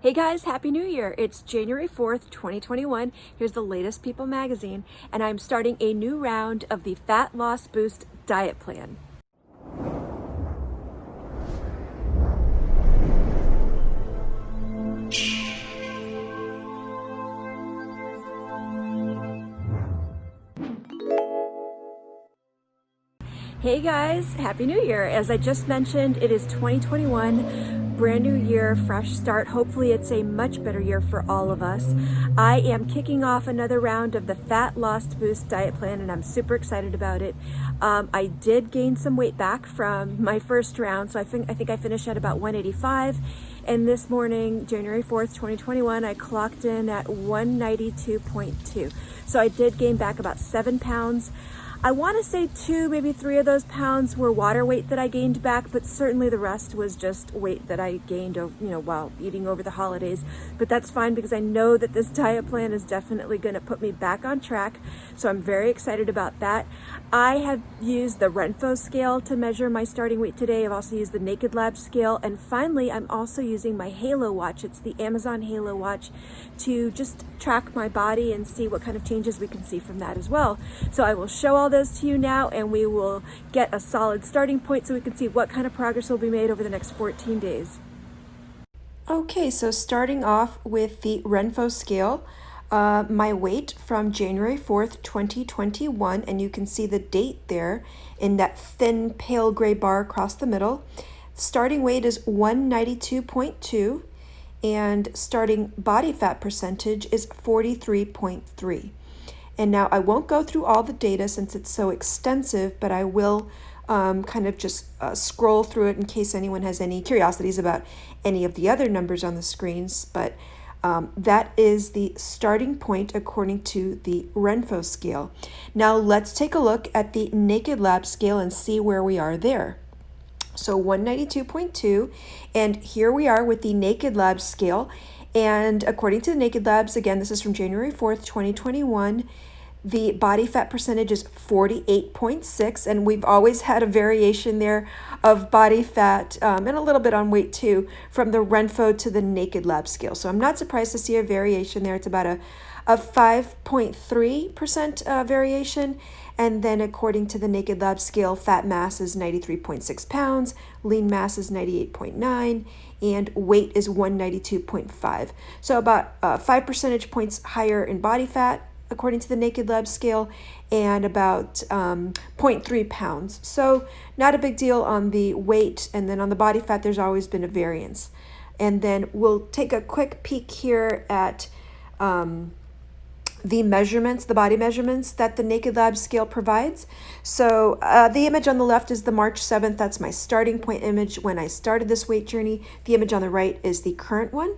Hey guys, Happy New Year! It's January 4th, 2021. Here's the latest People magazine, and I'm starting a new round of the Fat Loss Boost diet plan. Hey guys, Happy New Year! As I just mentioned, it is 2021, brand new year, fresh start. Hopefully it's a much better year for all of us. I am kicking off another round of the Fat Loss Boost diet plan, and I'm super excited about it. I did gain some weight back from my first round, so I think I finished at about 185. And this morning, January 4th, 2021, I clocked in at 192.2. So I did gain back about 7 pounds. I want to say 2, maybe 3 of those pounds were water weight that I gained back, but certainly the rest was just weight that I gained, while eating over the holidays. But that's fine because I know that this diet plan is definitely going to put me back on track. So I'm very excited about that. I have used the Renfo Scale to measure my starting weight today. I've also used the Naked Lab scale. And finally, I'm also using my Halo watch. It's the Amazon Halo watch to just track my body and see what kind of changes we can see from that as well. So I will show all those to you now, and we will get a solid starting point so we can see what kind of progress will be made over the next 14 days. Okay, so starting off with the Renfo scale, my weight from January 4th, 2021, and you can see the date there in that thin pale gray bar across the middle. Starting weight is 192.2, and starting body fat percentage is 43.3. And now I won't go through all the data since it's so extensive, but I will kind of just scroll through it in case anyone has any curiosities about any of the other numbers on the screens. But that is the starting point according to the Renfo scale. Now let's take a look at the Naked Lab scale and see where we are there. So 192.2, and here we are with the Naked Labs scale. And according to the Naked Labs, again, this is from January 4th, 2021, the body fat percentage is 48.6, and we've always had a variation there of body fat and a little bit on weight too from the Renfo to the Naked Lab scale. So I'm not surprised to see a variation there. It's about a 5.3% variation. And then according to the Naked Lab scale, fat mass is 93.6 pounds, lean mass is 98.9, and weight is 192.5. So about 5 percentage points higher in body fat, according to the Naked Lab scale, and about 0.3 pounds. So not a big deal on the weight, and then on the body fat, there's always been a variance. And then we'll take a quick peek here at the measurements, the body measurements that the Naked Lab scale provides. So the image on the left is the March 7th. That's my starting point image when I started this weight journey. The image on the right is the current one.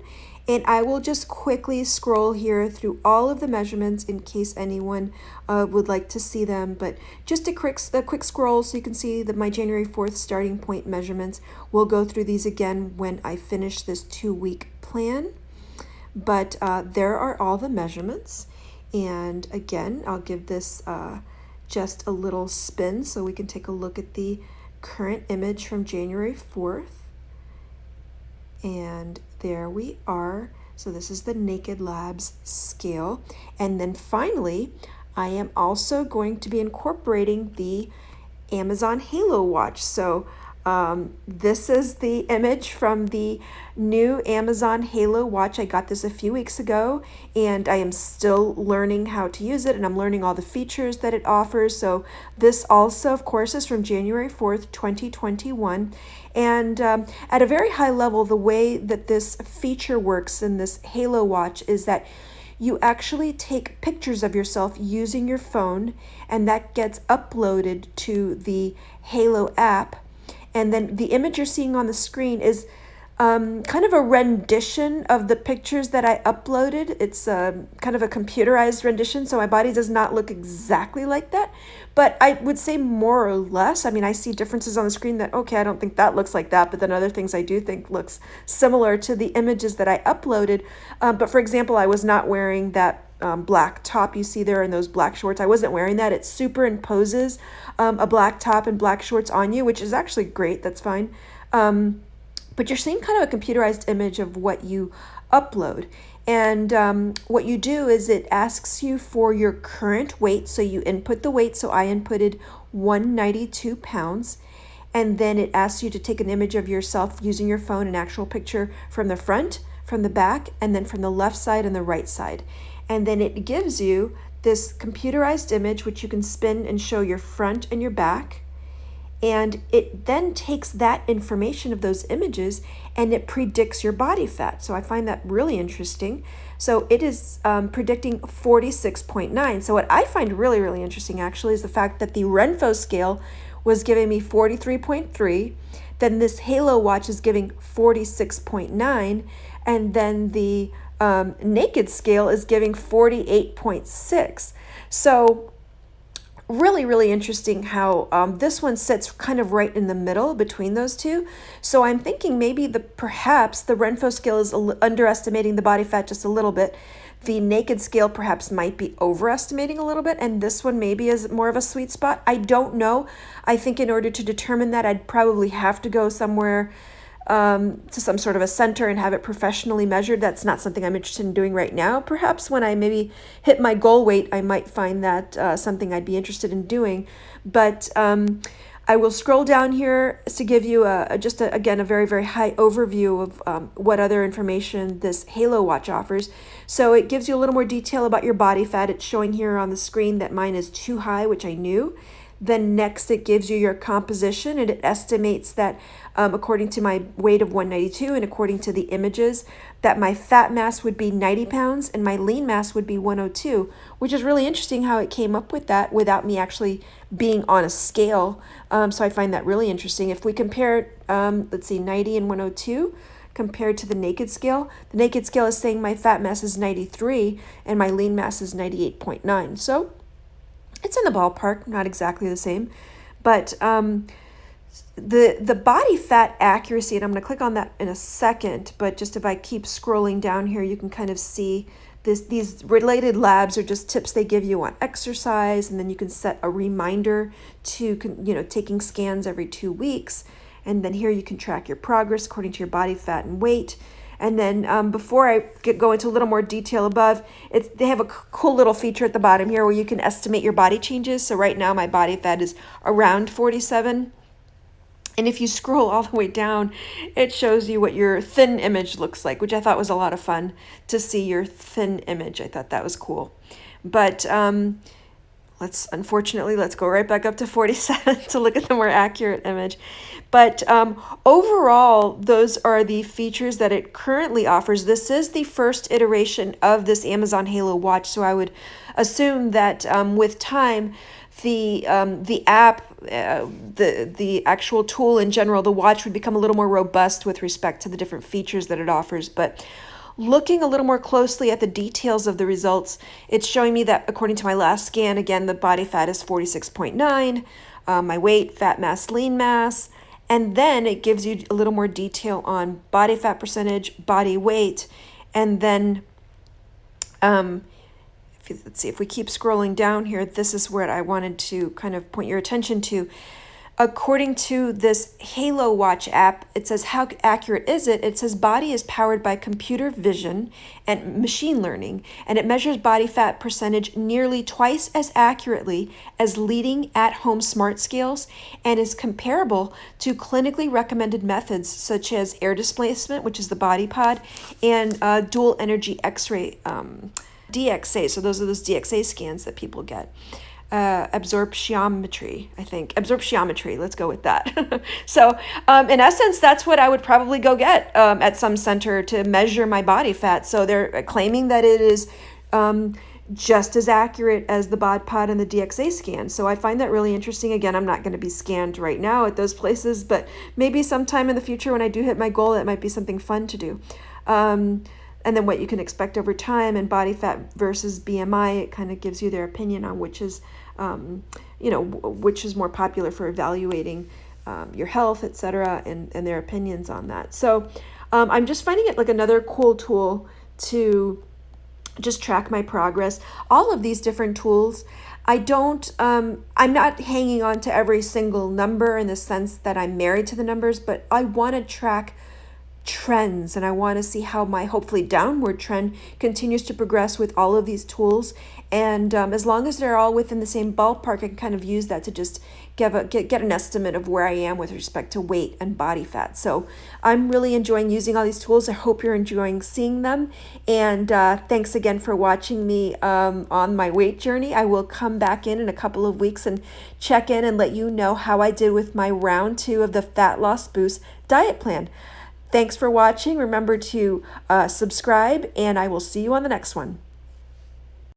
And I will just quickly scroll here through all of the measurements in case anyone would like to see them. But just a quick scroll so you can see that my January 4th starting point measurements. We'll go through these again when I finish this 2-week plan. But there are all the measurements. And again, I'll give this just a little spin so we can take a look at the current image from January 4th. And there we are. So this is the Naked Labs scale. And then finally, I am also going to be incorporating the Amazon Halo watch. So this is the image from the new Amazon Halo watch. I got this a few weeks ago, and I am still learning how to use it, and I'm learning all the features that it offers. So this also, of course, is from January 4th, 2021. And at a very high level, the way that this feature works in this Halo watch is that you actually take pictures of yourself using your phone, and that gets uploaded to the Halo app. And then the image you're seeing on the screen is kind of a rendition of the pictures that I uploaded. It's kind of a computerized rendition, so my body does not look exactly like that. But I would say more or less. I mean, I see differences on the screen that, okay, I don't think that looks like that, but then other things I do think looks similar to the images that I uploaded. But for example, I was not wearing that black top you see there in those black shorts. I wasn't wearing that. It superimposes a black top and black shorts on you, which is actually great. That's fine. but you're seeing kind of a computerized image of what you upload. And what you do is it asks you for your current weight. So you input the weight. So I inputted 192 pounds. And then it asks you to take an image of yourself using your phone, an actual picture from the front, from the back, and then from the left side and the right side. And then it gives you this computerized image, which you can spin and show your front and your back. And it then takes that information of those images and it predicts your body fat. So I find that really interesting. So it is predicting 46.9. So what I find really, really interesting actually is the fact that the Renfo scale was giving me 43.3. Then this Halo watch is giving 46.9. And then the Naked scale is giving 48.6. So really, really interesting how this one sits kind of right in the middle between those two. So I'm thinking maybe perhaps the Renfo scale is underestimating the body fat just a little bit. The Naked scale perhaps might be overestimating a little bit, and this one maybe is more of a sweet spot. I don't know. I think in order to determine that, I'd probably have to go somewhere to some sort of a center and have it professionally measured. That's not something I'm interested in doing right now. Perhaps when I maybe hit my goal weight, I might find that something I'd be interested in doing. But I will scroll down here to give you again, a very, very high overview of what other information this Halo watch offers. So it gives you a little more detail about your body fat. It's showing here on the screen that mine is too high, which I knew. Then next it gives you your composition, and it estimates that according to my weight of 192 and according to the images, that my fat mass would be 90 pounds and my lean mass would be 102, which is really interesting how it came up with that without me actually being on a scale. So I find that really interesting. If we compare, let's see, 90 and 102 compared to the Naked scale is saying my fat mass is 93 and my lean mass is 98.9. So it's in the ballpark, not exactly the same, but the body fat accuracy, and I'm going to click on that in a second, but just if I keep scrolling down here, you can kind of see these related labs are just tips they give you on exercise, and then you can set a reminder to, taking scans every 2 weeks, and then here you can track your progress according to your body fat and weight. And then before I go into a little more detail above, they have a cool little feature at the bottom here where you can estimate your body changes. So right now my body fat is around 47. And if you scroll all the way down, it shows you what your thin image looks like, which I thought was a lot of fun to see your thin image. I thought that was cool. But let's go right back up to 47 to look at the more accurate image. But overall, those are the features that it currently offers. This is the first iteration of this Amazon Halo watch, so I would assume that with time, the app, the actual tool in general, the watch would become a little more robust with respect to the different features that it offers. But looking a little more closely at the details of the results, it's showing me that according to my last scan, again, the body fat is 46.9, my weight, fat mass, lean mass, and then it gives you a little more detail on body fat percentage, body weight, and then let's see, if we keep scrolling down here, this is where I wanted to kind of point your attention to. According to this Halo Watch app, it says, how accurate is it? It says body is powered by computer vision and machine learning, and it measures body fat percentage nearly twice as accurately as leading at-home smart scales and is comparable to clinically recommended methods such as air displacement, which is the body pod, and dual energy X-ray, DXA. So those are those DXA scans that people get. Absorptiometry, I think. Absorptiometry, let's go with that. So in essence, that's what I would probably go get at some center to measure my body fat. So they're claiming that it is just as accurate as the bod pod and the DXA scan. So I find that really interesting. Again, I'm not going to be scanned right now at those places, but maybe sometime in the future when I do hit my goal, that might be something fun to do. And then what you can expect over time, and body fat versus BMI, it kind of gives you their opinion on which is, which is more popular for evaluating your health, etc., and their opinions on that. So I'm just finding it like another cool tool to just track my progress. All of these different tools, I'm not hanging on to every single number in the sense that I'm married to the numbers, but I want to track trends, and I want to see how my hopefully downward trend continues to progress with all of these tools. And as long as they're all within the same ballpark, I can kind of use that to just get an estimate of where I am with respect to weight and body fat. So I'm really enjoying using all these tools. I hope you're enjoying seeing them. And thanks again for watching me on my weight journey. I will come back in a couple of weeks and check in and let you know how I did with my round 2 of the Fat Loss Boost diet plan. Thanks for watching. Remember to subscribe, and I will see you on the next one.